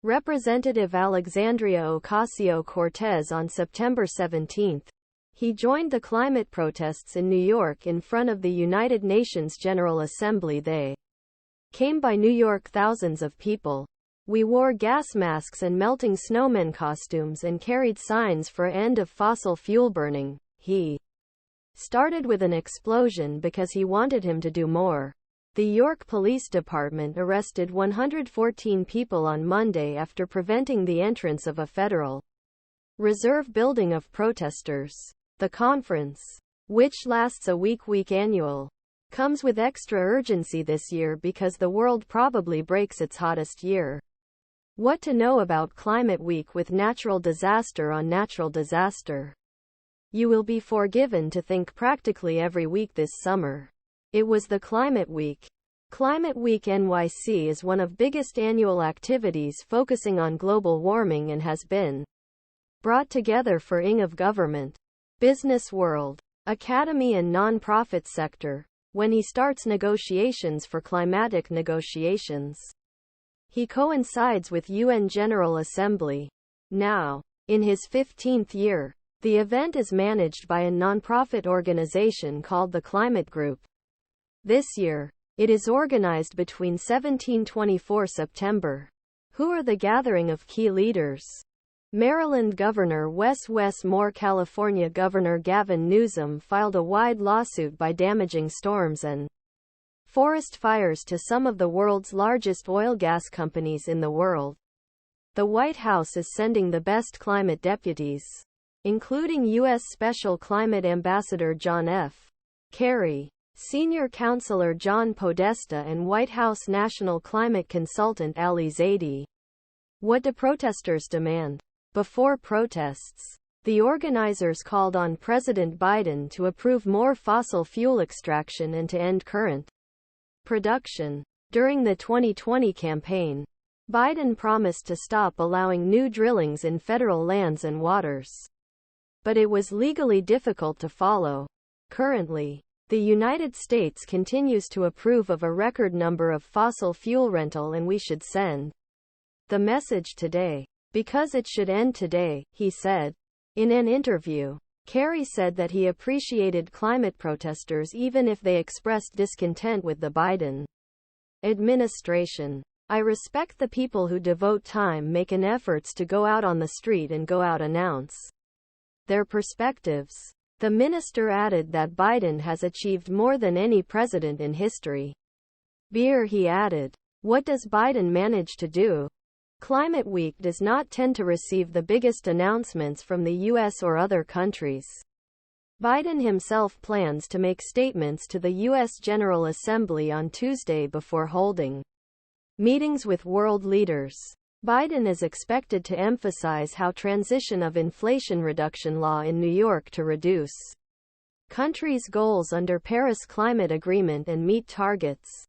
Representative Alexandria Ocasio-Cortez on September 17. He joined the climate protests in New York in front of the United Nations General Assembly. They came by New York, thousands of people. We wore gas masks and melting snowmen costumes and carried signs for end of fossil fuel burning. He started with an explosion because he wanted him to do more. The York Police Department arrested 114 people on Monday after preventing the entrance of a Federal Reserve building of protesters. The conference, which lasts a week annual, comes with extra urgency this year because the world probably breaks its hottest year. What to know about Climate Week with natural disaster on natural disaster. You will be forgiven to think practically every week this summer. It was the Climate Week. Climate Week NYC is one of biggest annual activities focusing on global warming and has been brought together for ing of government, business world, academy and non-profit sector, when he starts negotiations for climatic negotiations. He coincides with UN General Assembly. Now, in his 15th year, the event is managed by a non-profit organization called the Climate Group. This year, it is organized between 1724 September. Who are the gathering of key leaders? Maryland Governor Gov.Wes more California Governor Gavin Newsom filed a wide lawsuit by damaging storms and forest fires to some of the world's largest oil-gas companies in the world. The White House is sending the best climate deputies, including U.S. Special Climate Ambassador John F. Kerry, Senior Counselor John Podesta and White House National Climate Consultant Ali Zaidi. What do protesters demand? Before protests, the organizers called on President Biden to approve more fossil fuel extraction and to end current production. During the 2020 campaign, Biden promised to stop allowing new drillings in federal lands and waters. But it was legally difficult to follow. Currently, the United States continues to approve of a record number of fossil fuel rental, and we should send the message today. Because it should end today, he said. In an interview, Kerry said that he appreciated climate protesters even if they expressed discontent with the Biden administration. I respect the people who devote time, make an efforts to go out on the street and go out announce their perspectives. The minister added that Biden has achieved more than any president in history. Beer, he added. What does Biden manage to do? Climate Week does not tend to receive the biggest announcements from the U.S. or other countries. Biden himself plans to make statements to the U.S. General Assembly on Tuesday before holding meetings with world leaders. Biden is expected to emphasize how transition of Inflation Reduction Law in New York to reduce countries' goals under Paris Climate Agreement and meet targets